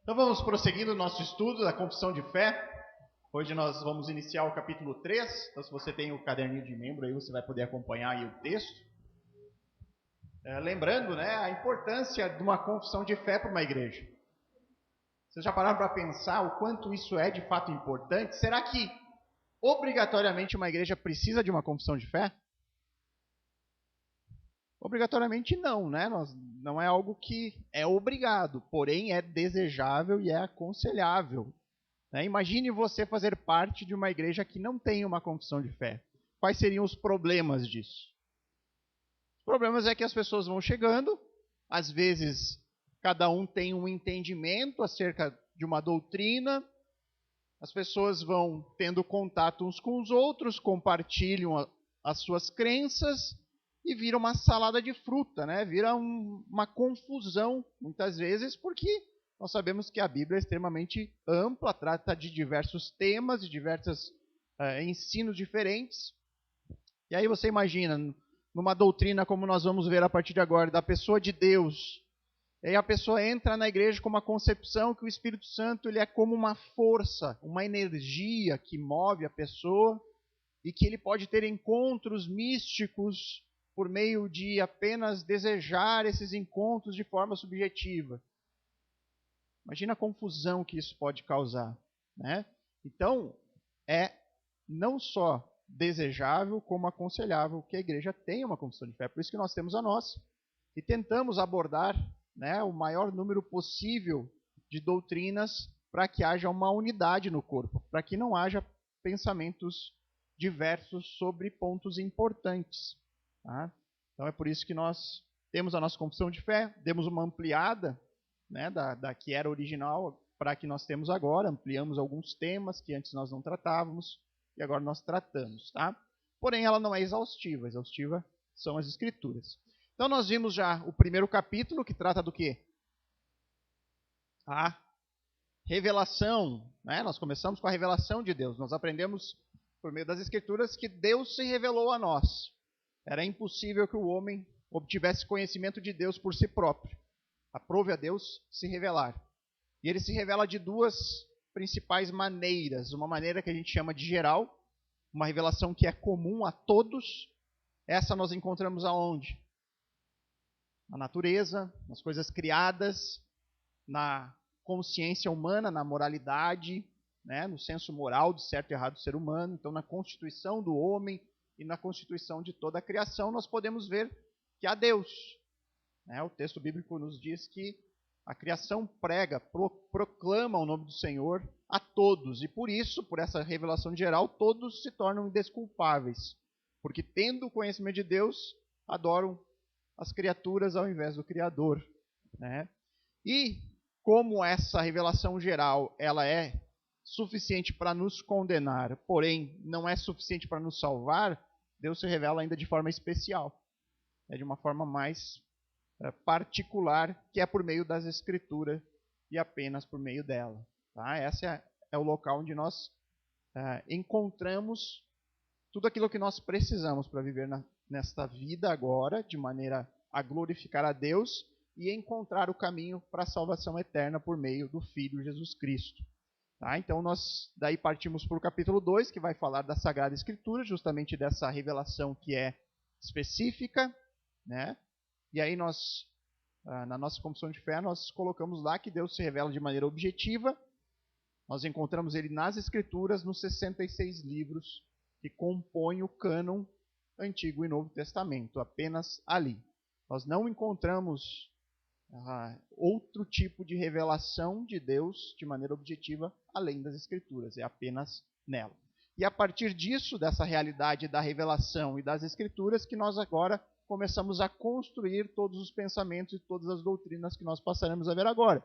Então vamos prosseguindo o nosso estudo da confissão de fé. Hoje nós vamos iniciar o capítulo 3. Então se você tem o caderninho de membro aí, você vai poder acompanhar aí o texto. Lembrando, a importância de uma confissão de fé para uma igreja. Vocês já pararam para pensar o quanto isso é de fato importante? Será que obrigatoriamente uma igreja precisa de uma confissão de fé? Obrigatoriamente não, não é algo que é obrigado, porém é desejável e é aconselhável. Imagine você fazer parte de uma igreja que não tem uma confissão de fé. Quais seriam os problemas disso? Os problemas é que as pessoas vão chegando, às vezes cada um tem um entendimento acerca de uma doutrina, as pessoas vão tendo contato uns com os outros, compartilham as suas crenças e vira uma salada de fruta, vira uma confusão, muitas vezes, porque nós sabemos que a Bíblia é extremamente ampla, trata de diversos temas, de diversos ensinos diferentes. E aí você imagina, numa doutrina como nós vamos ver a partir de agora, da pessoa de Deus, e aí a pessoa entra na igreja com uma concepção que o Espírito Santo ele é como uma força, uma energia que move a pessoa, e que ele pode ter encontros místicos por meio de apenas desejar esses encontros de forma subjetiva. Imagina a confusão que isso pode causar, Então, é não só desejável, como aconselhável que a igreja tenha uma confissão de fé. Por isso que nós temos a nossa. E tentamos abordar o maior número possível de doutrinas para que haja uma unidade no corpo, para que não haja pensamentos diversos sobre pontos importantes. Tá? Então é por isso que nós temos a nossa confissão de fé, demos uma ampliada da que era original para a que nós temos agora, ampliamos alguns temas que antes nós não tratávamos e agora nós tratamos. Tá? Porém, ela não é exaustiva, exaustiva são as Escrituras. Então nós vimos já o primeiro capítulo, que trata do quê? A revelação. Nós começamos com a revelação de Deus. Nós aprendemos, por meio das Escrituras, que Deus se revelou a nós. Era impossível que o homem obtivesse conhecimento de Deus por si próprio. Aprove a Deus se revelar. E ele se revela de duas principais maneiras. Uma maneira que a gente chama de geral, uma revelação que é comum a todos. Essa nós encontramos aonde? Na natureza, nas coisas criadas, na consciência humana, na moralidade, no senso moral de certo e errado do ser humano. Então, na constituição do homem e na constituição de toda a criação, nós podemos ver que há Deus. O texto bíblico nos diz que a criação prega, proclama o nome do Senhor a todos. E por isso, por essa revelação geral, todos se tornam indesculpáveis. Porque tendo o conhecimento de Deus, adoram as criaturas ao invés do Criador. E como essa revelação geral ela é suficiente para nos condenar, porém não é suficiente para nos salvar, Deus se revela ainda de forma especial. De uma forma mais particular, que é por meio das Escrituras e apenas por meio dela. Tá? Esse é o local onde nós encontramos tudo aquilo que nós precisamos para viver nesta vida agora, de maneira a glorificar a Deus e encontrar o caminho para a salvação eterna por meio do Filho Jesus Cristo. Tá? Então nós daí partimos para o capítulo 2, que vai falar da Sagrada Escritura, justamente dessa revelação que é específica, E aí nós, na nossa confissão de fé, nós colocamos lá que Deus se revela de maneira objetiva. Nós encontramos ele nas Escrituras, nos 66 livros que compõem o cânon Antigo e Novo Testamento, apenas ali. Nós não encontramos outro tipo de revelação de Deus de maneira objetiva além das Escrituras, é apenas nela. E a partir disso, dessa realidade da revelação e das Escrituras, que nós agora começamos a construir todos os pensamentos e todas as doutrinas que nós passaremos a ver agora.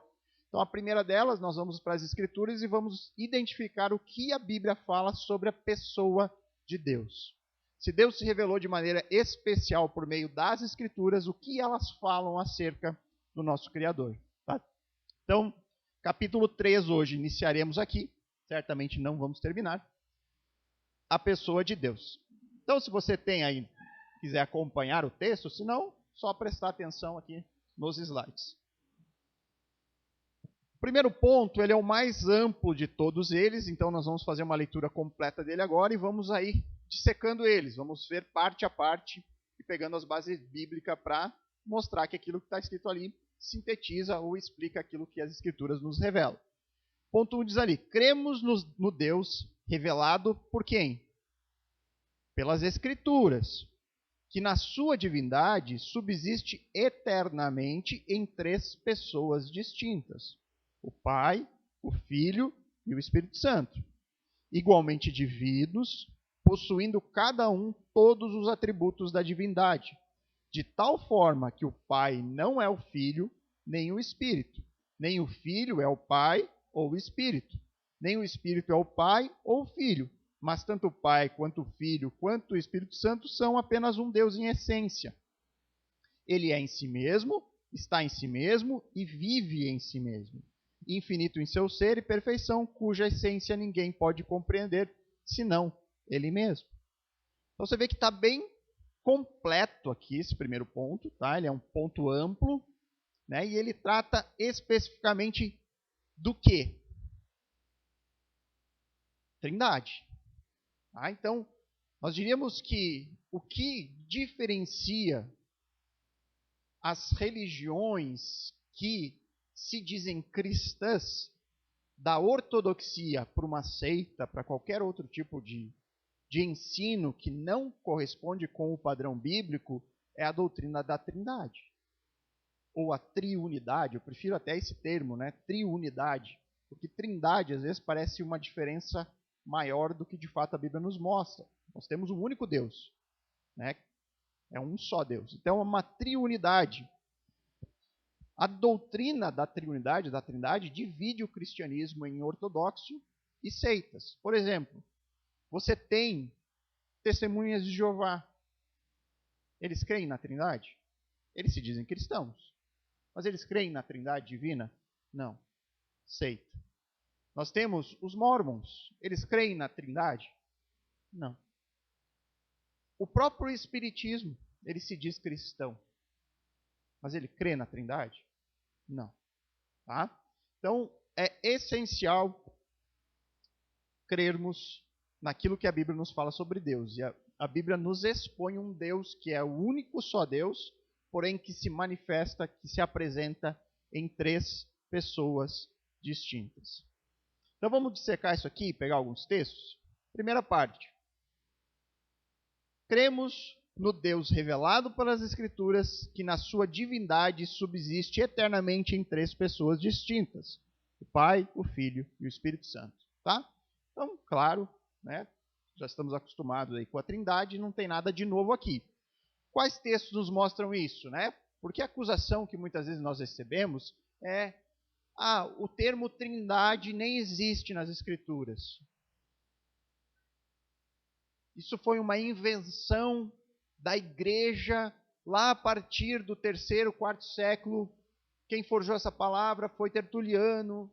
Então, a primeira delas, nós vamos para as Escrituras e vamos identificar o que a Bíblia fala sobre a pessoa de Deus. Se Deus se revelou de maneira especial por meio das Escrituras, o que elas falam acerca do nosso Criador. Tá? Então, capítulo 3 hoje, iniciaremos aqui. Certamente não vamos terminar. A pessoa de Deus. Então, se você tem aí, quiser acompanhar o texto, se não, só prestar atenção aqui nos slides. primeiro ponto, ele é o mais amplo de todos eles, então nós vamos fazer uma leitura completa dele agora e vamos aí dissecando eles. Vamos ver parte a parte e pegando as bases bíblicas para mostrar que aquilo que está escrito ali sintetiza ou explica aquilo que as escrituras nos revelam. Ponto 1 diz ali, cremos no Deus revelado por quem? Pelas escrituras, que na sua divindade subsiste eternamente em três pessoas distintas: o Pai, o Filho e o Espírito Santo, igualmente divinos, possuindo cada um todos os atributos da divindade, de tal forma que o Pai não é o Filho, nem o Espírito, nem o Filho é o Pai ou o Espírito, nem o Espírito é o Pai ou o Filho, mas tanto o Pai quanto o Filho quanto o Espírito Santo são apenas um Deus em essência. Ele é em si mesmo, está em si mesmo e vive em si mesmo, infinito em seu ser e perfeição, cuja essência ninguém pode compreender, senão ele mesmo. Então você vê que está bem completo aqui esse primeiro ponto, tá? Ele é um ponto amplo, né? E ele trata especificamente do quê? Trindade. Tá? Então, nós diríamos que o que diferencia as religiões que se dizem cristãs da ortodoxia para uma seita, para qualquer outro tipo de ensino que não corresponde com o padrão bíblico, é a doutrina da Trindade. Ou a triunidade, eu prefiro até esse termo, né? Triunidade. Porque trindade, às vezes, parece uma diferença maior do que de fato a Bíblia nos mostra. Nós temos um único Deus, né? É um só Deus. Então, é uma triunidade. A doutrina da triunidade, da Trindade, divide o cristianismo em ortodoxo e seitas. Por exemplo, você tem testemunhas de Jeová. Eles creem na Trindade? Eles se dizem cristãos. Mas eles creem na Trindade divina? Não. Seita. Nós temos os Mormons. Eles creem na Trindade? Não. O próprio Espiritismo, ele se diz cristão. Mas ele crê na Trindade? Não. Tá? Então, é essencial crermos naquilo que a Bíblia nos fala sobre Deus. E a Bíblia nos expõe um Deus que é o único só Deus, porém que se manifesta, que se apresenta em três pessoas distintas. Então vamos dissecar isso aqui, pegar alguns textos. Primeira parte. Cremos no Deus revelado pelas Escrituras, que na sua divindade subsiste eternamente em três pessoas distintas: o Pai, o Filho e o Espírito Santo. Tá? Então, claro, né, já estamos acostumados aí com a Trindade, não tem nada de novo aqui. Quais textos nos mostram isso, né? Porque a acusação que muitas vezes nós recebemos é: o termo Trindade nem existe nas Escrituras. Isso foi uma invenção da igreja lá a partir do 3º, 4º século. Quem forjou essa palavra foi Tertuliano.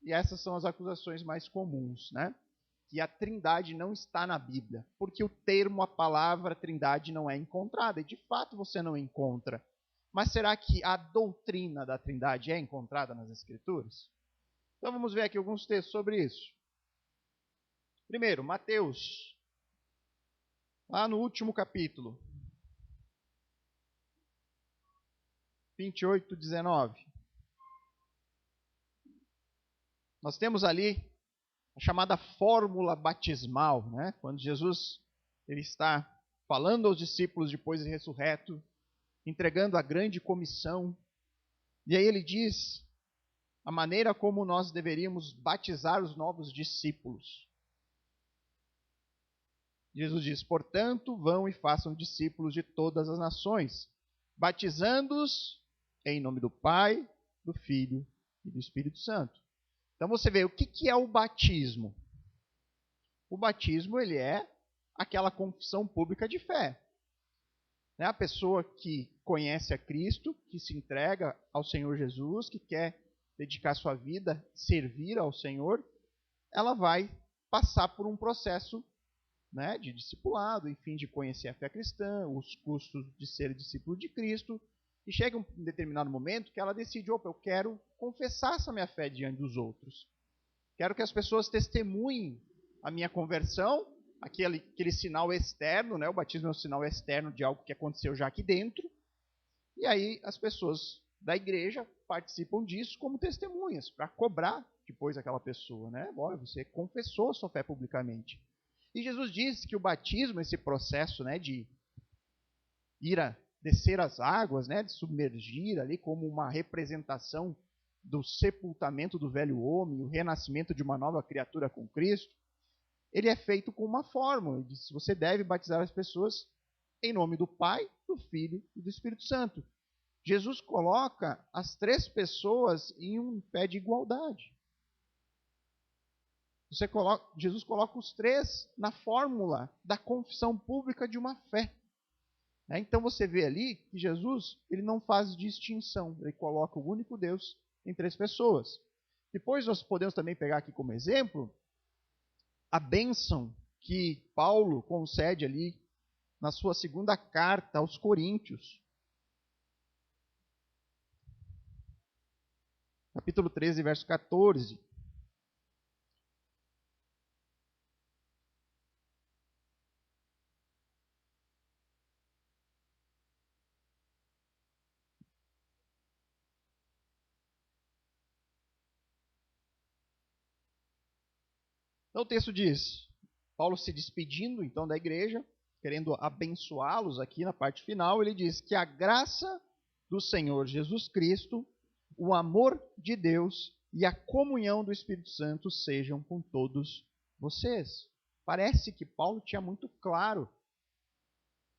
E essas são as acusações mais comuns, né? Que a Trindade não está na Bíblia, porque o termo, a palavra Trindade não é encontrada, e de fato você não encontra. Mas será que a doutrina da Trindade é encontrada nas Escrituras? Então vamos ver aqui alguns textos sobre isso. Primeiro, Mateus, lá no último capítulo, 28, 19. Nós temos ali a chamada fórmula batismal, né? Quando Jesus ele está falando aos discípulos depois de ressurreto, entregando a grande comissão, e aí ele diz a maneira como nós deveríamos batizar os novos discípulos. Jesus diz: portanto, vão e façam discípulos de todas as nações, batizando-os em nome do Pai, do Filho e do Espírito Santo. Então você vê, o que é o batismo? O batismo ele é aquela confissão pública de fé. Né? A pessoa que conhece a Cristo, que se entrega ao Senhor Jesus, que quer dedicar sua vida, servir ao Senhor, ela vai passar por um processo, né, de discipulado, enfim, de conhecer a fé cristã, os custos de ser discípulo de Cristo, E chega um determinado momento que ela decide, opa, eu quero confessar essa minha fé diante dos outros. Quero que as pessoas testemunhem a minha conversão, aquele sinal externo, né? O batismo é um sinal externo de algo que aconteceu já aqui dentro. E aí as pessoas da igreja participam disso como testemunhas, para cobrar depois aquela pessoa, né? Olha, você confessou a sua fé publicamente. E Jesus diz que o batismo, esse processo, né, de descer as águas, né, de submergir ali como uma representação do sepultamento do velho homem, o renascimento de uma nova criatura com Cristo, ele é feito com uma fórmula. Ele diz, você deve batizar as pessoas em nome do Pai, do Filho e do Espírito Santo. Jesus coloca as três pessoas em um pé de igualdade. Jesus coloca os três na fórmula da confissão pública de uma fé. Então você vê ali que Jesus ele não faz distinção, ele coloca o único Deus em três pessoas. Depois nós podemos também pegar aqui como exemplo a bênção que Paulo concede ali na sua segunda carta aos Coríntios. Capítulo 13, verso 14. Então o texto diz, Paulo se despedindo então da igreja, querendo abençoá-los aqui na parte final, ele diz que a graça do Senhor Jesus Cristo, o amor de Deus e a comunhão do Espírito Santo sejam com todos vocês. Parece que Paulo tinha muito claro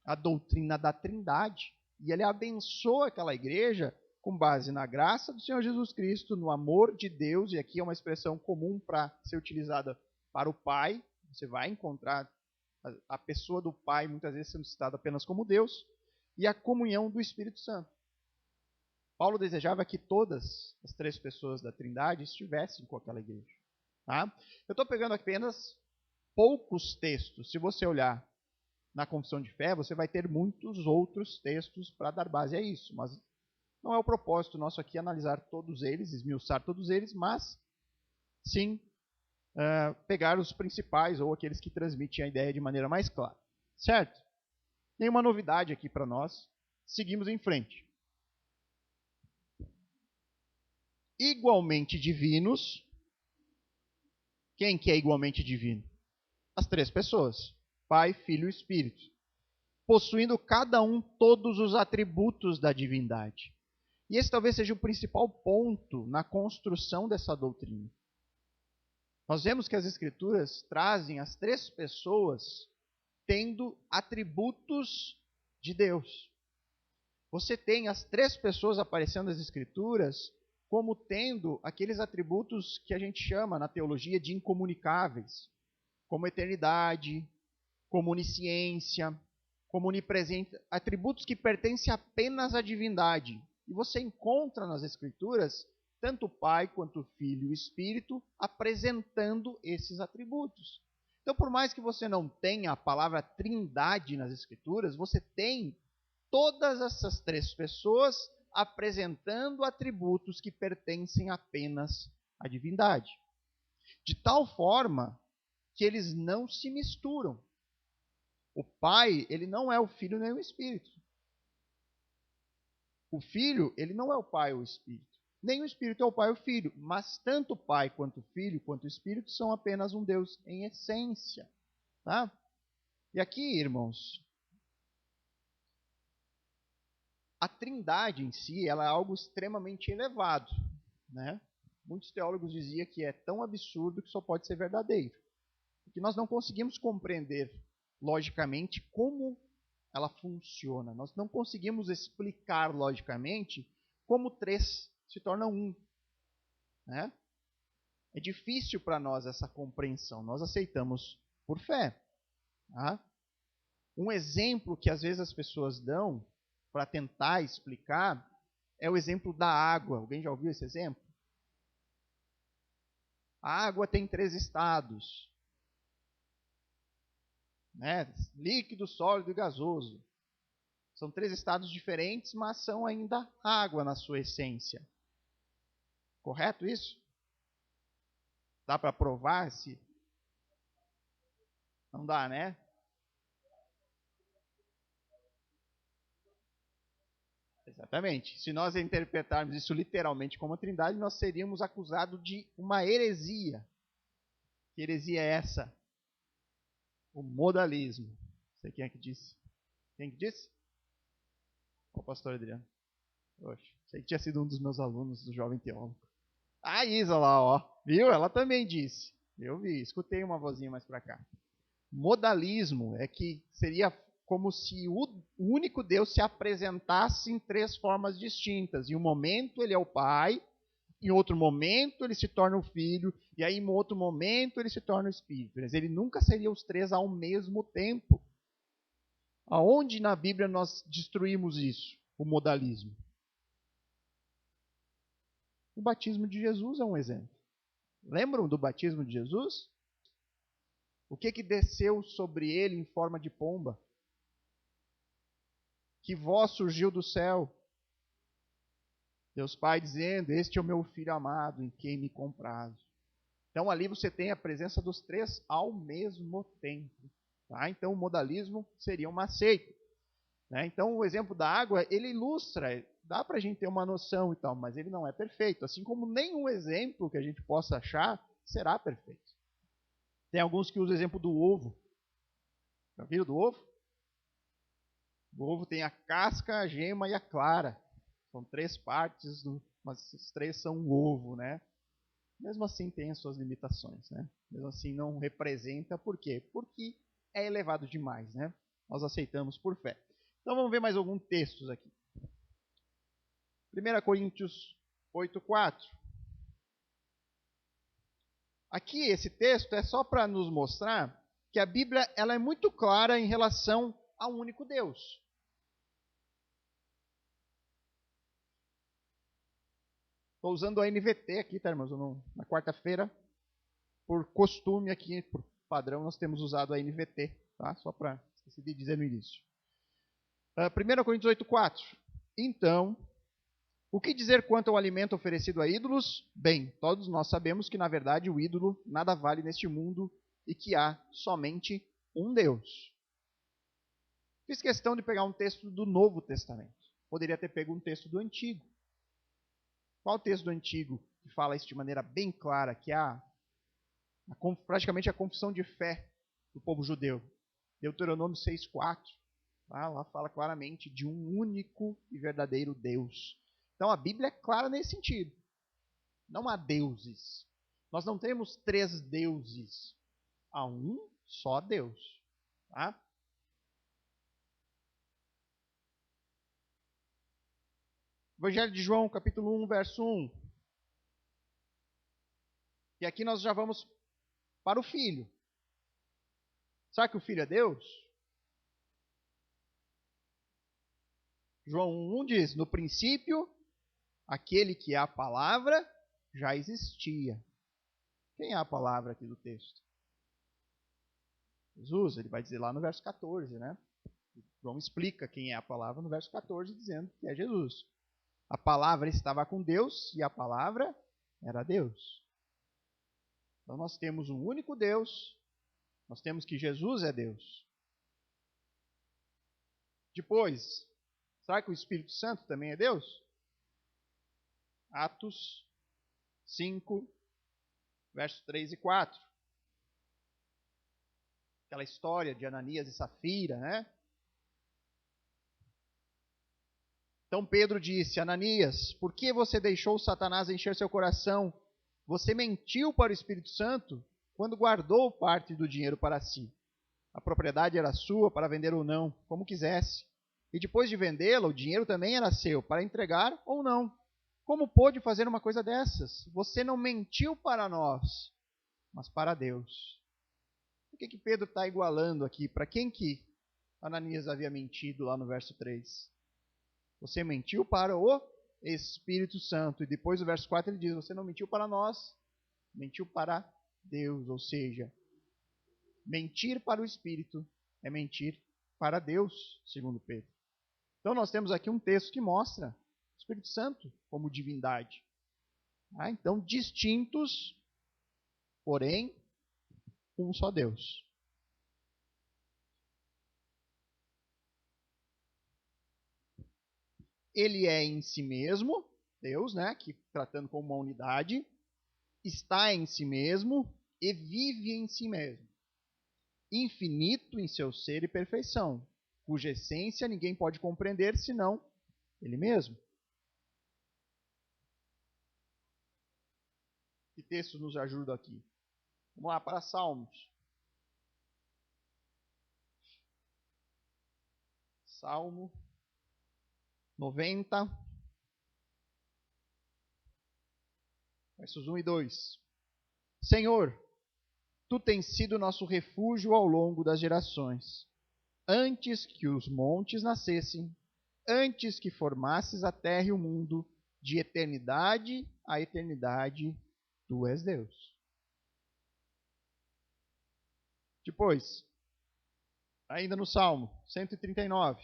a doutrina da Trindade, e ele abençoa aquela igreja com base na graça do Senhor Jesus Cristo, no amor de Deus, e aqui é uma expressão comum para ser utilizada para o Pai. Você vai encontrar a pessoa do Pai muitas vezes sendo citada apenas como Deus, e a comunhão do Espírito Santo. Paulo desejava que todas as três pessoas da Trindade estivessem com aquela igreja. Tá? Eu estou pegando apenas poucos textos. Se você olhar na confissão de fé, você vai ter muitos outros textos para dar base a isso, mas não é o propósito nosso aqui analisar todos eles, esmiuçar todos eles, mas sim pegar os principais ou aqueles que transmitem a ideia de maneira mais clara. Certo? Nenhuma novidade aqui para nós. Seguimos em frente. Igualmente divinos. Quem que é igualmente divino? As três pessoas. Pai, Filho e Espírito. Possuindo cada um todos os atributos da divindade. E esse talvez seja o principal ponto na construção dessa doutrina. Nós vemos que as Escrituras trazem as três pessoas tendo atributos de Deus. Você tem as três pessoas aparecendo nas Escrituras como tendo aqueles atributos que a gente chama na teologia de incomunicáveis, como eternidade, como onisciência, como onipresente, atributos que pertencem apenas à divindade. E você encontra nas Escrituras tanto o Pai quanto o Filho e o Espírito apresentando esses atributos. Então, por mais que você não tenha a palavra trindade nas Escrituras, você tem todas essas três pessoas apresentando atributos que pertencem apenas à divindade. De tal forma que eles não se misturam. O Pai, ele não é o Filho nem o Espírito. O Filho, ele não é o Pai ou o Espírito. Nem o Espírito é o Pai ou o Filho, mas tanto o Pai quanto o Filho quanto o Espírito são apenas um Deus em essência. Tá? E aqui, irmãos, a Trindade em si ela é algo extremamente elevado. Né? Muitos teólogos diziam que é tão absurdo que só pode ser verdadeiro. Porque nós não conseguimos compreender logicamente como ela funciona. Nós não conseguimos explicar logicamente como três se tornam um. Né? É difícil para nós essa compreensão. Nós aceitamos por fé. Tá? Um exemplo que às vezes as pessoas dão para tentar explicar é o exemplo da água. Alguém já ouviu esse exemplo? A água tem três estados. Né? Líquido, sólido e gasoso. São três estados diferentes, mas são ainda água na sua essência. Correto isso? Dá para provar se... Não dá, né? Exatamente. Se nós interpretarmos isso literalmente como a Trindade, nós seríamos acusados de uma heresia. Que heresia é essa? O modalismo. Não sei quem é que disse. Quem que disse? O pastor Adriano. Oxe, sei que tinha sido um dos meus alunos do Jovem Teólogo. A Isa lá, ó. Viu? Ela também disse. Eu vi, escutei uma vozinha mais para cá. Modalismo é que seria como se o único Deus se apresentasse em três formas distintas. Em um momento ele é o Pai, em outro momento ele se torna o Filho, e aí em outro momento ele se torna o Espírito. Mas ele nunca seria os três ao mesmo tempo. Aonde na Bíblia nós destruímos isso, o modalismo? O batismo de Jesus é um exemplo. Lembram do batismo de Jesus? O que desceu sobre ele em forma de pomba? Que voz surgiu do céu? Deus Pai dizendo: este é o meu Filho amado, em quem me comprazo. Então ali você tem a presença dos três ao mesmo tempo. Tá? Então o modalismo seria uma seita. Né? Então o exemplo da água, ele ilustra, dá para a gente ter uma noção e tal, mas ele não é perfeito. Assim como nenhum exemplo que a gente possa achar será perfeito. Tem alguns que usam o exemplo do ovo. Já viram do ovo? O ovo tem a casca, a gema e a clara. São três partes, mas os três são um ovo, né? Mesmo assim tem as suas limitações, né? Mesmo assim não representa, por quê? Porque é elevado demais, né? Nós aceitamos por fé. Então vamos ver mais alguns textos aqui. 1 Coríntios 8:4. Aqui esse texto é só para nos mostrar que a Bíblia ela é muito clara em relação ao único Deus. Estou usando a NVT aqui, tá, irmãos? Na quarta-feira, por costume aqui, por padrão, nós temos usado a NVT, tá? Só para esqueci de dizer no início. 1 Coríntios 8:4. Então, o que dizer quanto ao alimento oferecido a ídolos? Bem, todos nós sabemos que, na verdade, o ídolo nada vale neste mundo e que há somente um Deus. Fiz questão de pegar um texto do Novo Testamento. Poderia ter pego um texto do Antigo. Qual o texto do Antigo que fala isso de maneira bem clara, que é praticamente a confissão de fé do povo judeu? Deuteronômio 6:4. Lá fala claramente de um único e verdadeiro Deus. Então a Bíblia é clara nesse sentido. Não há deuses. Nós não temos três deuses. Há um só Deus. Tá? Evangelho de João, capítulo 1, verso 1. E aqui nós já vamos para o Filho. Sabe que o Filho é Deus? João 1 diz: no princípio, aquele que é a palavra já existia. Quem é a palavra aqui do texto? Jesus, ele vai dizer lá no verso 14, né? João explica quem é a palavra no verso 14, dizendo que é Jesus. A palavra estava com Deus e a palavra era Deus. Então nós temos um único Deus, nós temos que Jesus é Deus. Depois, será que o Espírito Santo também é Deus? Atos 5, versos 3 e 4. Aquela história de Ananias e Safira, né? Então Pedro disse: Ananias, por que você deixou Satanás encher seu coração? Você mentiu para o Espírito Santo quando guardou parte do dinheiro para si. A propriedade era sua para vender ou não, como quisesse. E depois de vendê-la, o dinheiro também era seu, para entregar ou não. Como pôde fazer uma coisa dessas? Você não mentiu para nós, mas para Deus. O que Pedro está igualando aqui? Para quem que Ananias havia mentido lá no verso 3? Você mentiu para o Espírito Santo. E depois o verso 4 ele diz: você não mentiu para nós, mentiu para Deus. Ou seja, mentir para o Espírito é mentir para Deus, segundo Pedro. Então nós temos aqui um texto que mostra o Espírito Santo como divindade. Então, distintos, porém, um só Deus. Ele é em si mesmo, Deus, que tratando como uma unidade, está em si mesmo e vive em si mesmo. Infinito em seu ser e perfeição, cuja essência ninguém pode compreender senão ele mesmo. Que texto nos ajuda aqui? Vamos lá para Salmos. Salmo 90, versos 1 e 2. Senhor, tu tens sido nosso refúgio ao longo das gerações. Antes que os montes nascessem, antes que formasses a terra e o mundo, de eternidade a eternidade, tu és Deus. Depois, ainda no Salmo 139.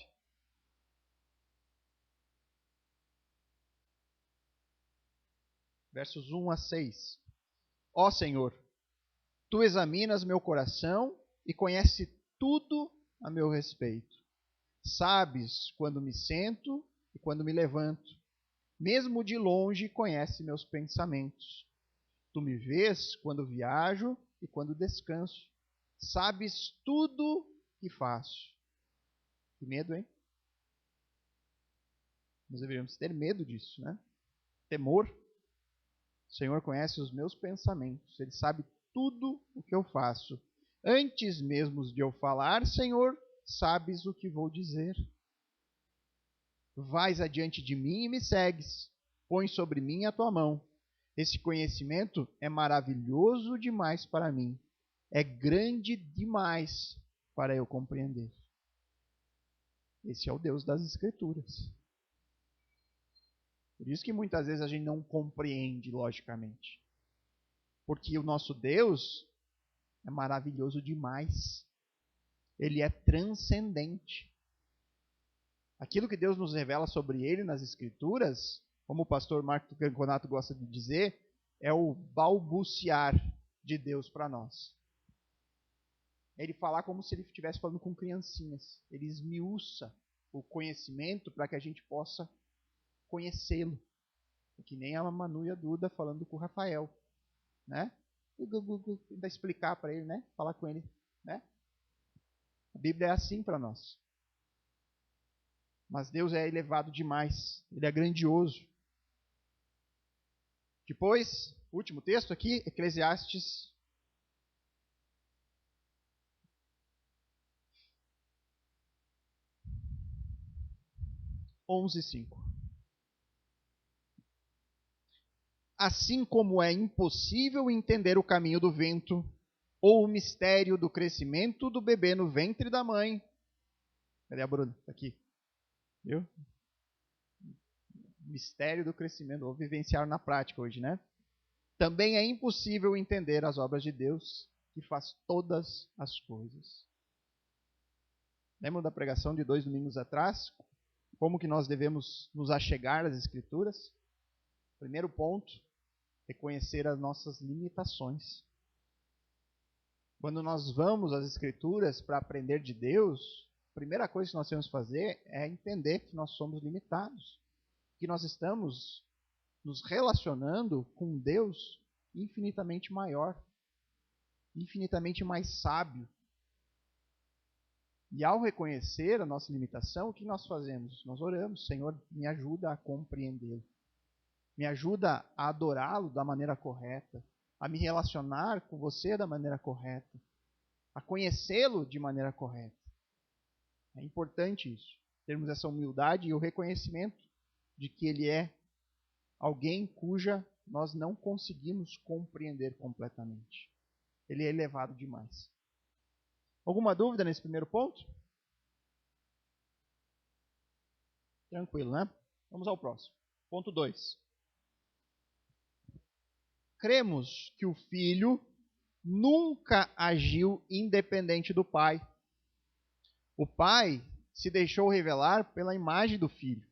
Versos 1 a 6. Ó Senhor, tu examinas meu coração e conheces tudo a meu respeito. Sabes quando me sento e quando me levanto. Mesmo de longe conhece meus pensamentos. Tu me vês quando viajo e quando descanso. Sabes tudo que faço. Que medo, hein? Nós deveríamos ter medo disso, né? Temor. O Senhor conhece os meus pensamentos. Ele sabe tudo o que eu faço. Antes mesmo de eu falar, Senhor, sabes o que vou dizer. Vais adiante de mim e me segues. Põe sobre mim a tua mão. Esse conhecimento é maravilhoso demais para mim. É grande demais para eu compreender. Esse é o Deus das Escrituras. Por isso que muitas vezes a gente não compreende logicamente. Porque o nosso Deus é maravilhoso demais. Ele é transcendente. Aquilo que Deus nos revela sobre ele nas Escrituras, como o pastor Marco Canconato gosta de dizer, é o balbuciar de Deus para nós. Ele falar como se ele estivesse falando com criancinhas. Ele esmiuça o conhecimento para que a gente possa conhecê-lo. Que nem a Manu e a Duda falando com o Rafael. Né? Tentar explicar para ele, né? Falar com ele. Né? A Bíblia é assim para nós. Mas Deus é elevado demais. Ele é grandioso. Depois, último texto aqui, Eclesiastes 11:5. Assim como é impossível entender o caminho do vento, ou o mistério do crescimento do bebê no ventre da mãe. Cadê a Bruna? Está aqui. Viu? Mistério do crescimento. Vou vivenciar na prática hoje, né? Também é impossível entender as obras de Deus, que faz todas as coisas. Lembram da pregação de 2 domingos atrás? Como que nós devemos nos achegar às Escrituras? Primeiro ponto, reconhecer as nossas limitações. Quando nós vamos às Escrituras para aprender de Deus, a primeira coisa que nós temos que fazer é entender que nós somos limitados. Que nós estamos nos relacionando com um Deus infinitamente maior, infinitamente mais sábio. E ao reconhecer a nossa limitação, o que nós fazemos? Nós oramos, Senhor, me ajuda a compreendê-lo. Me ajuda a adorá-lo da maneira correta, a me relacionar com você da maneira correta, a conhecê-lo de maneira correta. É importante isso, termos essa humildade e o reconhecimento de que ele é alguém cuja nós não conseguimos compreender completamente. Ele é elevado demais. Alguma dúvida nesse primeiro ponto? Tranquilo, né? Vamos ao próximo. Ponto 2. Cremos que o Filho nunca agiu independente do Pai. O Pai se deixou revelar pela imagem do Filho.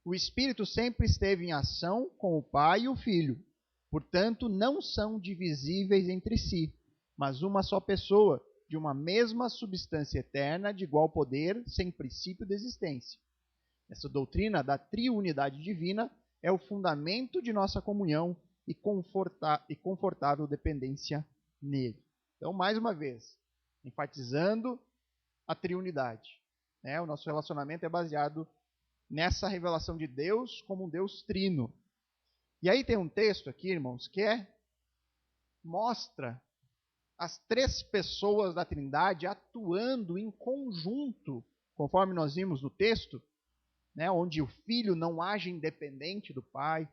O Espírito sempre esteve em ação com o Pai e o Filho. Portanto, não são divisíveis entre si, mas uma só pessoa, de uma mesma substância eterna, de igual poder, sem princípio de existência. Essa doutrina da triunidade divina é o fundamento de nossa comunhão e confortável dependência nele. Então, mais uma vez, enfatizando a triunidade. O nosso relacionamento é baseado nessa revelação de Deus como um Deus trino. E aí tem um texto aqui, irmãos, que mostra as três pessoas da Trindade atuando em conjunto, conforme nós vimos no texto, onde o Filho não age independente do Pai,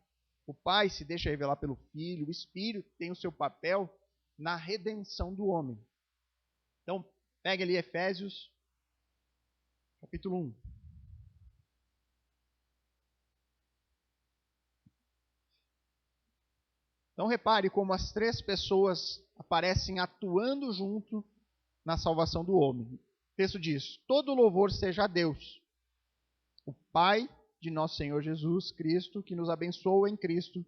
o Pai se deixa revelar pelo Filho, o Espírito tem o seu papel na redenção do homem. Então, pegue ali Efésios, capítulo 1. Então, repare como as três pessoas aparecem atuando junto na salvação do homem. O texto diz: todo louvor seja a Deus, o Pai de nosso Senhor Jesus Cristo, que nos abençoa em Cristo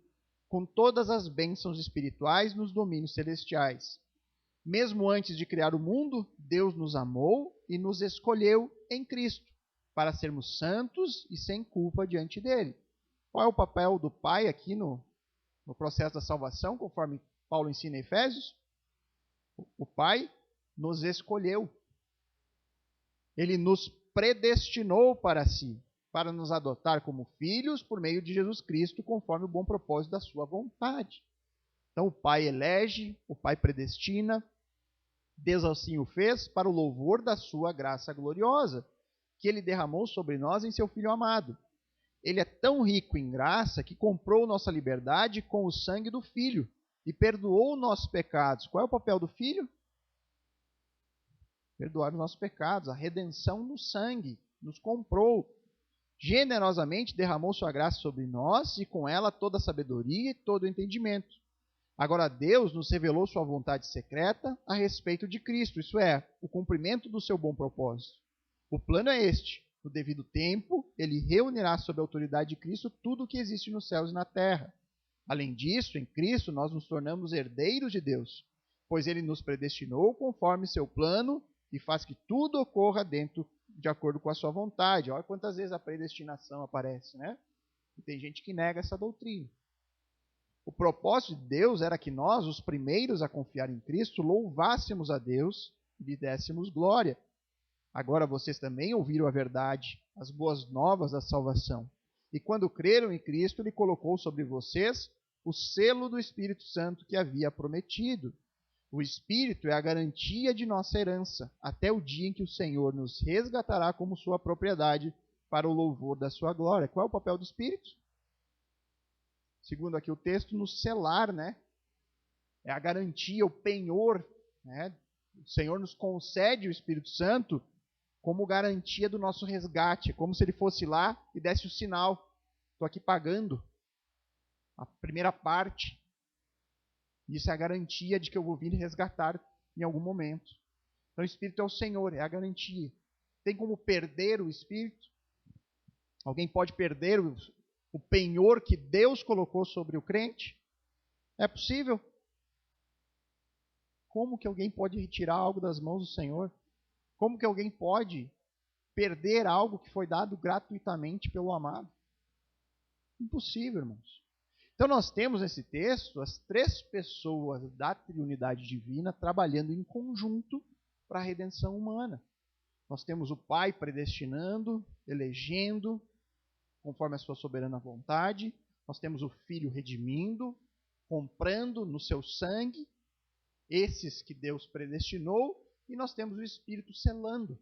com todas as bênçãos espirituais nos domínios celestiais. Mesmo antes de criar o mundo, Deus nos amou e nos escolheu em Cristo, para sermos santos e sem culpa diante dele. Qual é o papel do Pai aqui no processo da salvação, conforme Paulo ensina em Efésios? O Pai nos escolheu. Ele nos predestinou para si, para nos adotar como filhos por meio de Jesus Cristo, conforme o bom propósito da sua vontade. Então o Pai elege, o Pai predestina. Deus assim o fez para o louvor da sua graça gloriosa, que ele derramou sobre nós em seu Filho amado. Ele é tão rico em graça que comprou nossa liberdade com o sangue do Filho e perdoou nossos pecados. Qual é o papel do Filho? Perdoar os nossos pecados, a redenção no sangue, nos comprou. Generosamente derramou sua graça sobre nós e com ela toda a sabedoria e todo o entendimento. Agora Deus nos revelou sua vontade secreta a respeito de Cristo, isso é, o cumprimento do seu bom propósito. O plano é este: no devido tempo, ele reunirá sob a autoridade de Cristo tudo o que existe nos céus e na terra. Além disso, em Cristo nós nos tornamos herdeiros de Deus, pois ele nos predestinou conforme seu plano e faz que tudo ocorra de acordo com a sua vontade. Olha quantas vezes a predestinação aparece, né? E tem gente que nega essa doutrina. O propósito de Deus era que nós, os primeiros a confiar em Cristo, louvássemos a Deus e lhe dessemos glória. Agora vocês também ouviram a verdade, as boas novas da salvação. E quando creram em Cristo, ele colocou sobre vocês o selo do Espírito Santo que havia prometido. O Espírito é a garantia de nossa herança, até o dia em que o Senhor nos resgatará como sua propriedade para o louvor da sua glória. Qual é o papel do Espírito? Segundo aqui o texto, nos selar, né? É a garantia, o penhor, né? O Senhor nos concede o Espírito Santo como garantia do nosso resgate, como se ele fosse lá e desse o sinal: estou aqui pagando a primeira parte. Isso é a garantia de que eu vou vir resgatar em algum momento. Então o Espírito é o Senhor, é a garantia. Tem como perder o Espírito? Alguém pode perder o penhor que Deus colocou sobre o crente? É possível. Como que alguém pode retirar algo das mãos do Senhor? Como que alguém pode perder algo que foi dado gratuitamente pelo amado? Impossível, irmãos. Então nós temos nesse texto as três pessoas da triunidade divina trabalhando em conjunto para a redenção humana. Nós temos o Pai predestinando, elegendo, conforme a sua soberana vontade. Nós temos o Filho redimindo, comprando no seu sangue esses que Deus predestinou, e nós temos o Espírito selando.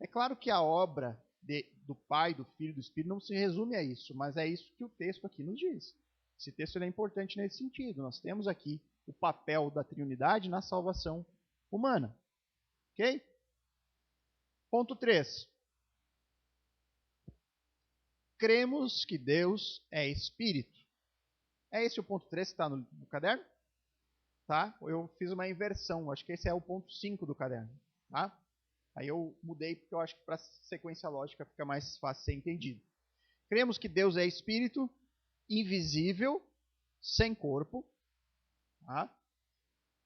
É claro que a obra do Pai, do Filho e do Espírito não se resume a isso, mas é isso que o texto aqui nos diz. Esse texto é importante nesse sentido. Nós temos aqui o papel da triunidade na salvação humana. Ok? Ponto 3. Cremos que Deus é Espírito. É esse o ponto 3 que está no caderno? Tá? Eu fiz uma inversão. Acho que esse é o ponto 5 do caderno. Tá? Aí eu mudei porque eu acho que para sequência lógica fica mais fácil ser entendido. Cremos que Deus é espírito, invisível, sem corpo, tá?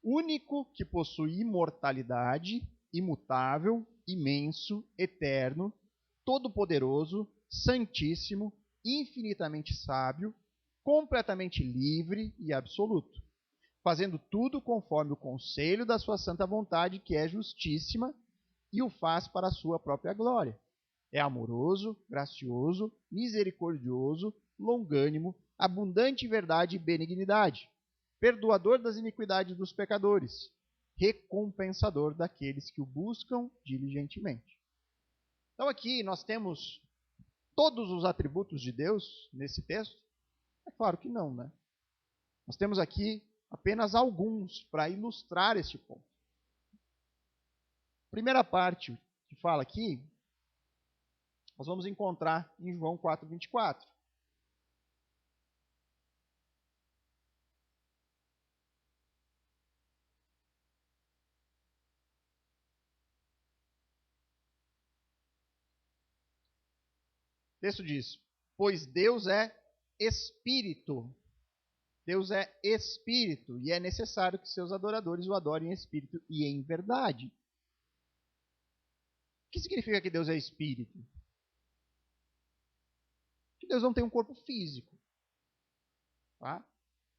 Único que possui imortalidade, imutável, imenso, eterno, todo-poderoso, santíssimo, infinitamente sábio, completamente livre e absoluto, fazendo tudo conforme o conselho da sua santa vontade, que é justíssima, e o faz para a sua própria glória. É amoroso, gracioso, misericordioso, longânimo, abundante em verdade e benignidade, perdoador das iniquidades dos pecadores, recompensador daqueles que o buscam diligentemente. Então aqui nós temos todos os atributos de Deus nesse texto? É claro que não, né? Nós temos aqui apenas alguns para ilustrar este ponto. Primeira parte que fala aqui, nós vamos encontrar em João 4:24. O texto diz: pois Deus é espírito. Deus é espírito e é necessário que seus adoradores o adorem em espírito e em verdade. O que significa que Deus é espírito? Que Deus não tem um corpo físico. Tá?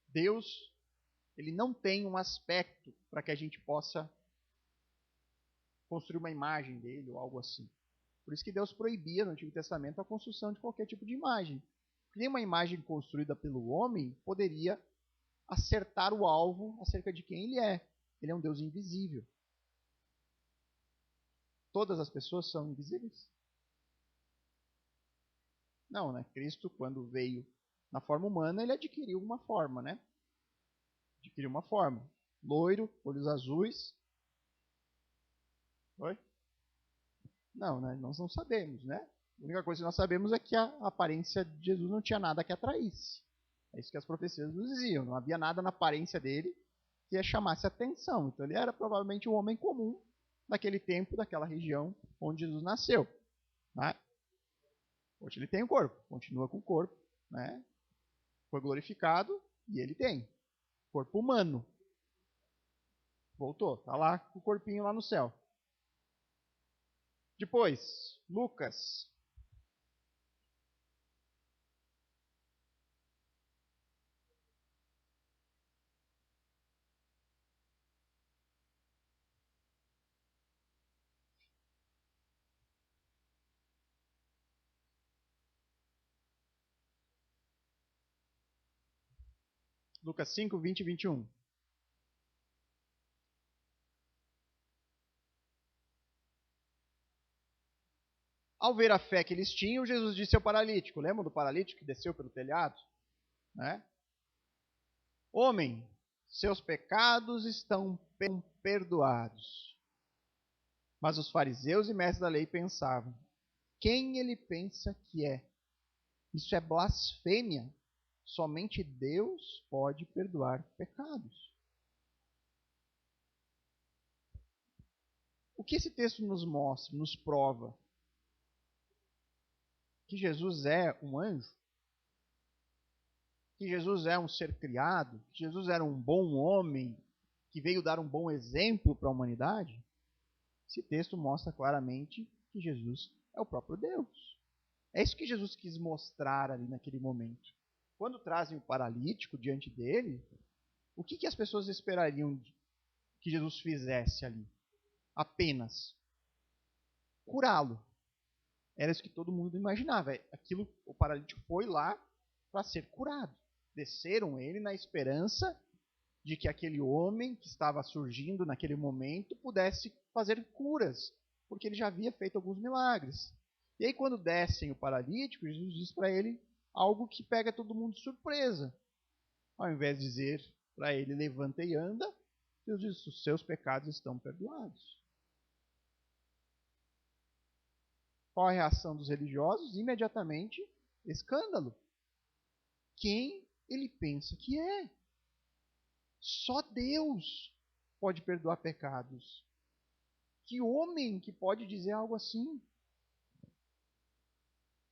Deus, ele não tem um aspecto para que a gente possa construir uma imagem dele ou algo assim. Por isso que Deus proibia no Antigo Testamento a construção de qualquer tipo de imagem. Nenhuma imagem construída pelo homem poderia acertar o alvo acerca de quem ele é. Ele é um Deus invisível. Todas as pessoas são invisíveis? Não, né? Cristo, quando veio na forma humana, ele adquiriu uma forma, né? Adquiriu uma forma. Loiro, olhos azuis. Oi? Não, né? Nós não sabemos, né? A única coisa que nós sabemos é que a aparência de Jesus não tinha nada que atraísse. É isso que as profecias nos diziam. Não havia nada na aparência dele que chamasse atenção. Então ele era provavelmente um homem comum daquele tempo, daquela região onde Jesus nasceu. Né? Hoje ele tem o corpo, continua com o corpo. Né? Foi glorificado e ele tem. Corpo humano. Voltou, está lá com o corpinho lá no céu. Depois, Lucas. Lucas 5, 20 e 21. Ao ver a fé que eles tinham, Jesus disse ao paralítico. Lembra do paralítico que desceu pelo telhado? Né? Homem, seus pecados estão perdoados. Mas os fariseus e mestres da lei pensavam: quem ele pensa que é? Isso é blasfêmia. Somente Deus pode perdoar pecados. O que esse texto nos mostra, nos prova? Que Jesus é um anjo? Que Jesus é um ser criado? Que Jesus era um bom homem que veio dar um bom exemplo para a humanidade? Esse texto mostra claramente que Jesus é o próprio Deus. É isso que Jesus quis mostrar ali naquele momento. Quando trazem o paralítico diante dele, o que as pessoas esperariam que Jesus fizesse ali? Apenas curá-lo. Era isso que todo mundo imaginava. Aquilo, o paralítico foi lá para ser curado. Desceram ele na esperança de que aquele homem que estava surgindo naquele momento pudesse fazer curas, porque ele já havia feito alguns milagres. E aí, quando descem o paralítico, Jesus diz para ele algo que pega todo mundo de surpresa. Ao invés de dizer para ele, levanta e anda, Deus diz: os seus pecados estão perdoados. Qual a reação dos religiosos? Imediatamente, escândalo. Quem ele pensa que é? Só Deus pode perdoar pecados. Que homem que pode dizer algo assim?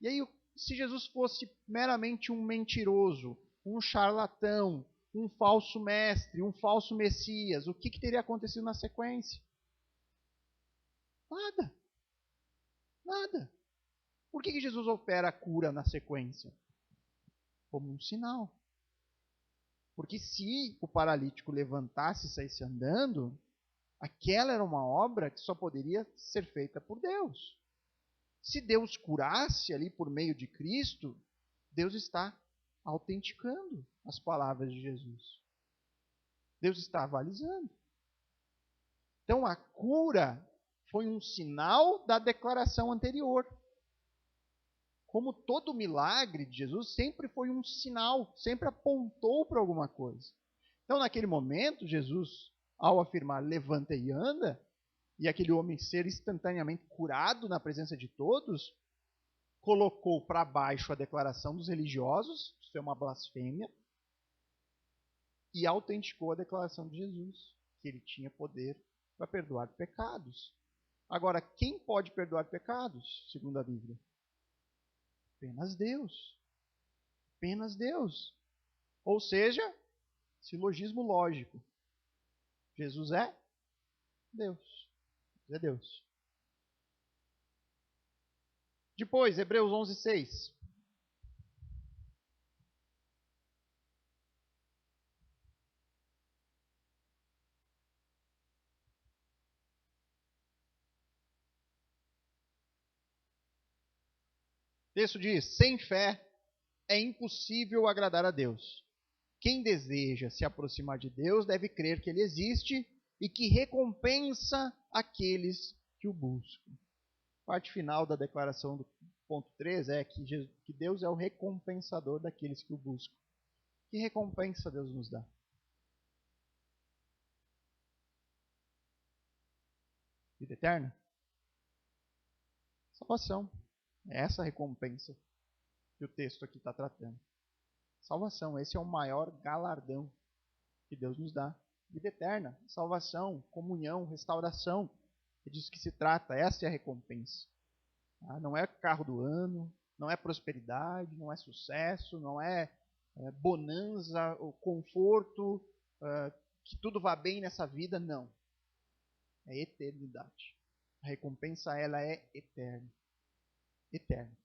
E aí, se Jesus fosse meramente um mentiroso, um charlatão, um falso mestre, um falso Messias, o que teria acontecido na sequência? Nada. Nada. Por que Jesus opera a cura na sequência? Como um sinal. Porque se o paralítico levantasse e saísse andando, aquela era uma obra que só poderia ser feita por Deus. Se Deus curasse ali por meio de Cristo, Deus está autenticando as palavras de Jesus. Deus está avalizando. Então a cura foi um sinal da declaração anterior. Como todo milagre de Jesus sempre foi um sinal, sempre apontou para alguma coisa. Então naquele momento, Jesus, ao afirmar levanta e anda, e aquele homem ser instantaneamente curado na presença de todos, colocou para baixo a declaração dos religiosos, isso é uma blasfêmia, e autenticou a declaração de Jesus, que ele tinha poder para perdoar pecados. Agora, quem pode perdoar pecados, segundo a Bíblia? Apenas Deus. Apenas Deus. Ou seja, silogismo lógico. Jesus é Deus. É Deus. Depois, Hebreus 11:6. O texto diz: sem fé é impossível agradar a Deus. Quem deseja se aproximar de Deus deve crer que Ele existe e que recompensa aqueles que o buscam. A parte final da declaração do ponto 3 é que Deus é o recompensador daqueles que o buscam. Que recompensa Deus nos dá? Vida eterna? Salvação. É essa a recompensa que o texto aqui está tratando. Salvação, esse é o maior galardão que Deus nos dá. Vida eterna, salvação, comunhão, restauração. É disso que se trata, essa é a recompensa. Não é carro do ano, não é prosperidade, não é sucesso, não é bonança, o conforto, que tudo vá bem nessa vida, não. É eternidade. A recompensa, ela é eterna. Eterna.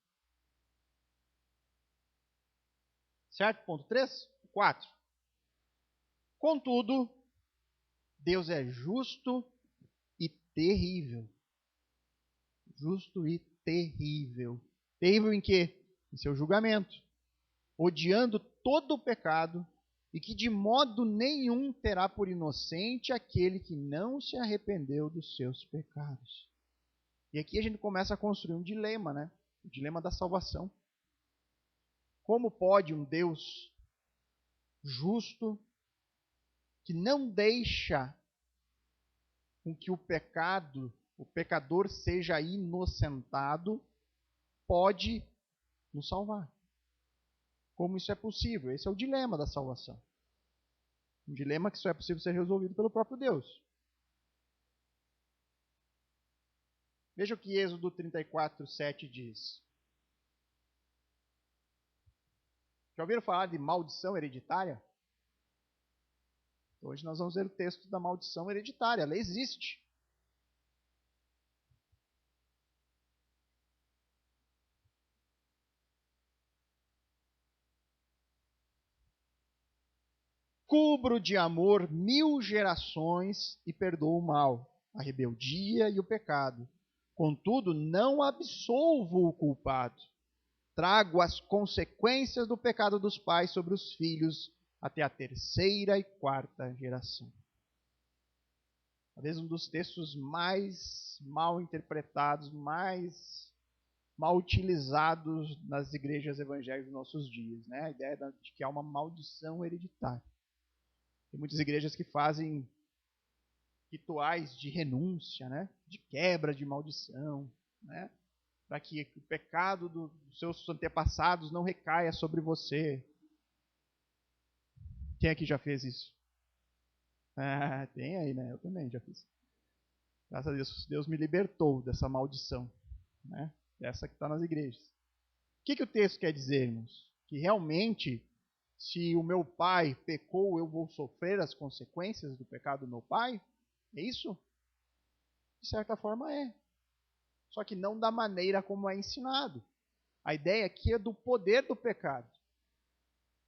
Certo? Ponto 3? 4. Contudo, Deus é justo e terrível. Justo e terrível. Terrível em quê? Em seu julgamento. Odiando todo o pecado e que de modo nenhum terá por inocente aquele que não se arrependeu dos seus pecados. E aqui a gente começa a construir um dilema, né? O dilema da salvação. Como pode um Deus justo, que não deixa com que o pecador seja inocentado, pode nos salvar? Como isso é possível? Esse é o dilema da salvação. Um dilema que só é possível ser resolvido pelo próprio Deus. Veja o que Êxodo 34:7 diz. Já ouviram falar de maldição hereditária? Hoje nós vamos ver o texto da maldição hereditária. Ela existe. Cubro de amor 1000 gerações e perdoo o mal, a rebeldia e o pecado. Contudo, não absolvo o culpado. Trago as consequências do pecado dos pais sobre os filhos até a 3ª e 4ª geração. Talvez um dos textos mais mal interpretados, mais mal utilizados nas igrejas evangélicas dos nossos dias, né? A ideia de que há uma maldição hereditária. Tem muitas igrejas que fazem rituais de renúncia, né? De quebra de maldição, né? Para que o pecado dos seus antepassados não recaia sobre você. Quem aqui já fez isso? Tem aí, né? Eu também já fiz. Graças a Deus, Deus me libertou dessa maldição, né? Essa que está nas igrejas. O que o texto quer dizer, irmãos? Que realmente, se o meu pai pecou, eu vou sofrer as consequências do pecado do meu pai? É isso? De certa forma é. Só que não da maneira como é ensinado. A ideia aqui é do poder do pecado.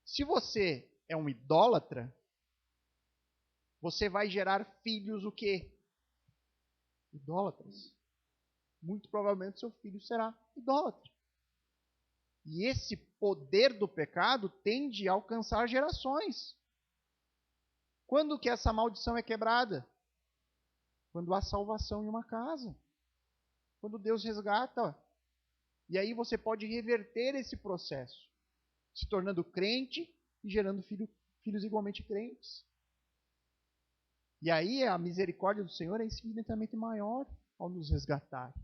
Se você é um idólatra, você vai gerar filhos o quê? Idólatras. Muito provavelmente seu filho será idólatra. E esse poder do pecado tende a alcançar gerações. Quando que essa maldição é quebrada? Quando há salvação em uma casa. Quando Deus resgata. E aí você pode reverter esse processo, se tornando crente e gerando filhos igualmente crentes. E aí a misericórdia do Senhor é infinitamente maior ao nos resgatar.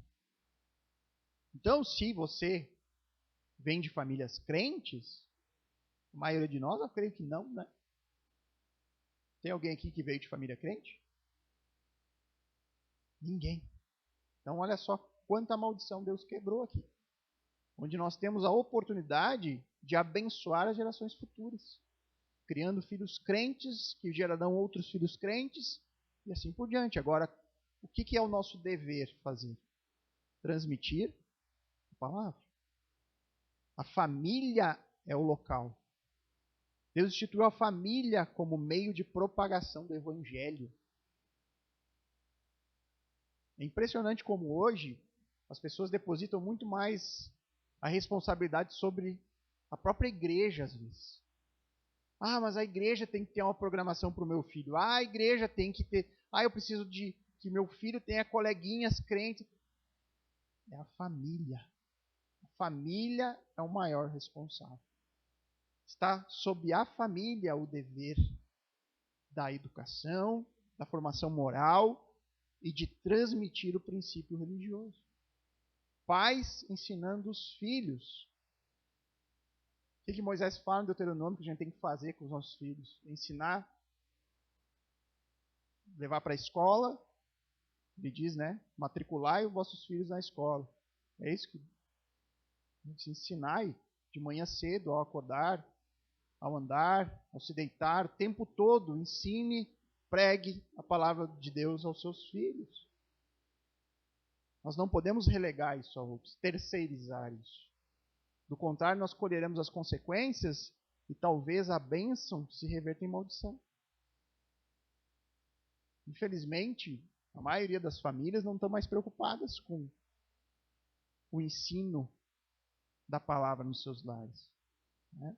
Então, se você vem de famílias crentes, a maioria de nós, eu creio que não, né? Tem alguém aqui que veio de família crente? Ninguém. Então, olha só quanta maldição Deus quebrou aqui. Onde nós temos a oportunidade de abençoar as gerações futuras, criando filhos crentes que gerarão outros filhos crentes e assim por diante. Agora, o que é o nosso dever fazer? Transmitir a palavra. A família é o local. Deus instituiu a família como meio de propagação do evangelho. É impressionante como hoje as pessoas depositam muito mais a responsabilidade sobre a própria igreja, às vezes. Ah, mas a igreja tem que ter uma programação para o meu filho. Ah, a igreja tem que ter. Ah, eu preciso de que meu filho tenha coleguinhas crentes. É a família. A família é o maior responsável. Está sob a família o dever da educação, da formação moral e de transmitir o princípio religioso. Pais ensinando os filhos. O que Moisés fala no Deuteronômio que a gente tem que fazer com os nossos filhos? Ensinar, levar para a escola, ele diz, né? Matriculai os vossos filhos na escola. É isso que ensinai de manhã cedo, ao acordar, ao andar, ao se deitar, o tempo todo, ensine, pregue a palavra de Deus aos seus filhos. Nós não podemos relegar isso a outros, terceirizar isso. Do contrário, nós colheremos as consequências e talvez a bênção se reverta em maldição. Infelizmente, a maioria das famílias não estão mais preocupadas com o ensino da palavra nos seus lares. Né?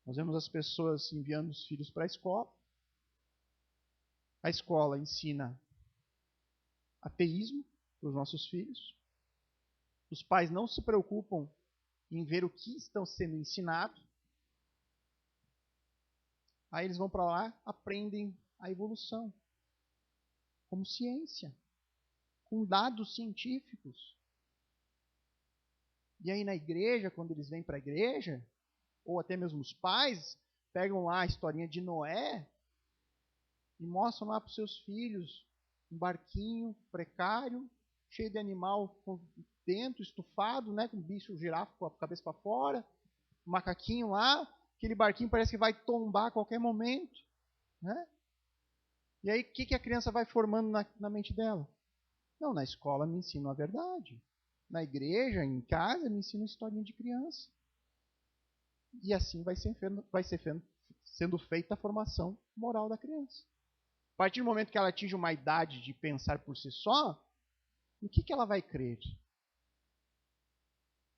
Nós vemos as pessoas enviando os filhos para a escola. A escola ensina ateísmo para os nossos filhos. Os pais não se preocupam em ver o que estão sendo ensinado. Aí eles vão para lá, aprendem a evolução como ciência, com dados científicos. E aí na igreja, quando eles vêm para a igreja, ou até mesmo os pais, pegam lá a historinha de Noé e mostram lá para os seus filhos um barquinho precário, cheio de animal dentro, estufado, né, com bicho girafa com a cabeça para fora, um macaquinho lá, aquele barquinho parece que vai tombar a qualquer momento, né? E aí o que a criança vai formando na mente dela? Não, na escola me ensinam a verdade. Na igreja, em casa, me ensinam historinha de criança. E assim vai sendo feita a formação moral da criança. A partir do momento que ela atinge uma idade de pensar por si só, o que ela vai crer?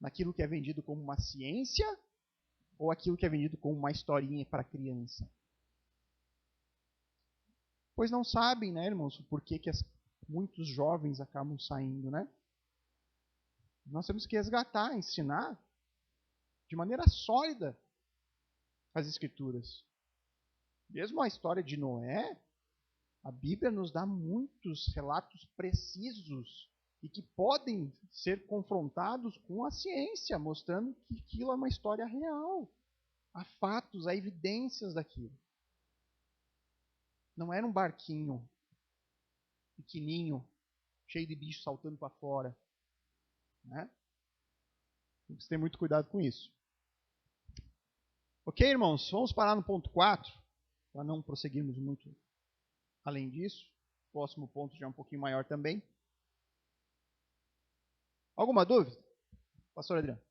Naquilo que é vendido como uma ciência ou aquilo que é vendido como uma historinha para criança? Pois não sabem, né, irmãos, o porquê que muitos jovens acabam saindo, né? Nós temos que resgatar, ensinar de maneira sólida as Escrituras. Mesmo a história de Noé, a Bíblia nos dá muitos relatos precisos e que podem ser confrontados com a ciência, mostrando que aquilo é uma história real. Há fatos, há evidências daquilo. Não era um barquinho pequenininho cheio de bicho saltando para fora. Né? Tem que ter muito cuidado com isso. Ok, irmãos? Vamos parar no ponto 4, para não prosseguirmos muito além disso. O próximo ponto já é um pouquinho maior também. Alguma dúvida? Pastor Adriano?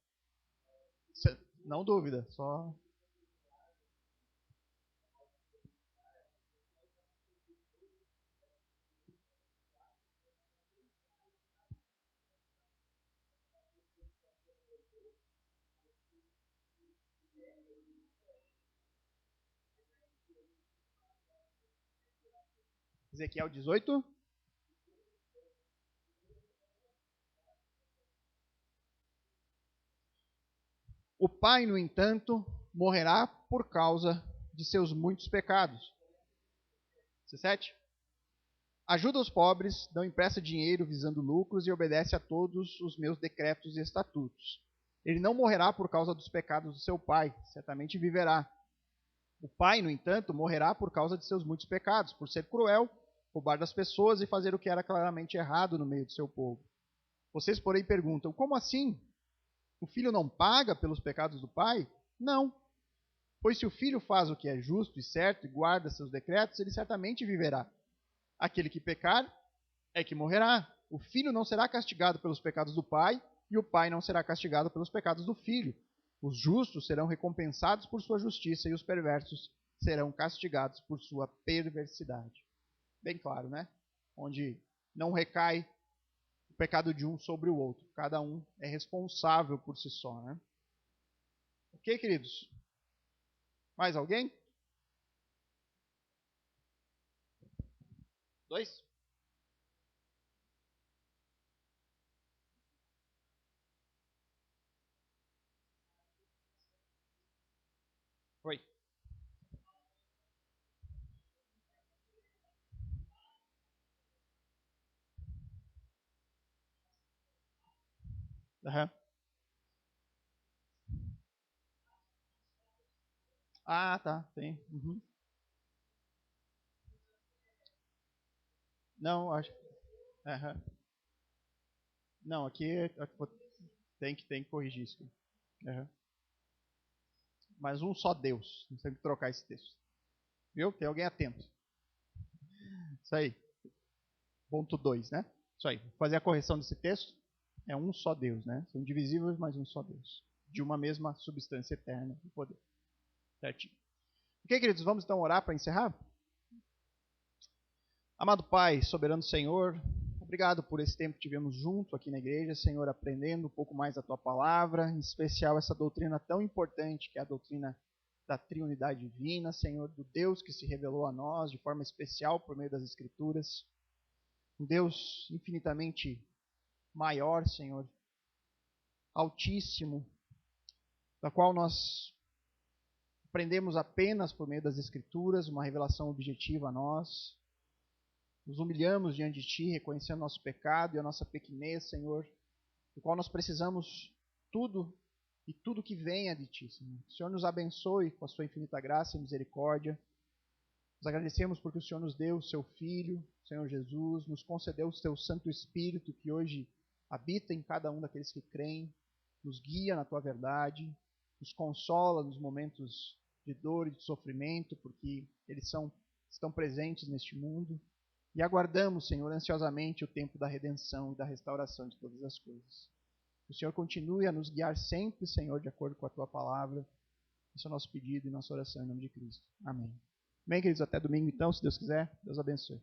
Não dúvida, só... Ezequiel 18. O pai, no entanto, morrerá por causa de seus muitos pecados. 17. Ajuda os pobres, não empresta dinheiro visando lucros e obedece a todos os meus decretos e estatutos. Ele não morrerá por causa dos pecados do seu pai, certamente viverá. O pai, no entanto, morrerá por causa de seus muitos pecados, por ser cruel, roubar das pessoas e fazer o que era claramente errado no meio do seu povo. Vocês, porém, perguntam: como assim? O filho não paga pelos pecados do pai? Não. Pois se o filho faz o que é justo e certo e guarda seus decretos, ele certamente viverá. Aquele que pecar é que morrerá. O filho não será castigado pelos pecados do pai, e o pai não será castigado pelos pecados do filho. Os justos serão recompensados por sua justiça, e os perversos serão castigados por sua perversidade. Bem claro, né? Onde não recai o pecado de um sobre o outro. Cada um é responsável por si só, né? Ok, queridos? Mais alguém? 2? Oi. Uhum. Ah, tá. Tem. Uhum. Não, acho. Uhum. Não, aqui tem que corrigir isso. Uhum. Mas um só Deus. Nós temos que trocar esse texto. Viu? Tem alguém atento. Isso aí. Ponto 2, né? Isso aí. Vou fazer a correção desse texto. É um só Deus, né? São divisíveis, mas um só Deus. De uma mesma substância eterna e poder. Certinho. Ok, queridos, vamos então orar para encerrar? Amado Pai, soberano Senhor, obrigado por esse tempo que tivemos junto aqui na igreja, Senhor, aprendendo um pouco mais da Tua palavra, em especial essa doutrina tão importante que é a doutrina da triunidade divina, Senhor, do Deus que se revelou a nós de forma especial por meio das Escrituras, um Deus infinitamente maior, Senhor, altíssimo, da qual nós aprendemos apenas por meio das Escrituras, uma revelação objetiva a nós. Nos humilhamos diante de Ti, reconhecendo nosso pecado e a nossa pequenez, Senhor, do qual nós precisamos tudo e tudo que venha de Ti, Senhor. O Senhor nos abençoe com a Sua infinita graça e misericórdia. Nos agradecemos porque o Senhor nos deu o Seu Filho, Senhor Jesus, nos concedeu o Seu Santo Espírito que hoje habita em cada um daqueles que creem, nos guia na Tua verdade, nos consola nos momentos de dor e de sofrimento, porque eles estão presentes neste mundo. E aguardamos, Senhor, ansiosamente o tempo da redenção e da restauração de todas as coisas. Que o Senhor continue a nos guiar sempre, Senhor, de acordo com a Tua palavra. Esse é o nosso pedido e nossa oração em nome de Cristo. Amém. Bem, queridos, até domingo então, se Deus quiser. Deus abençoe.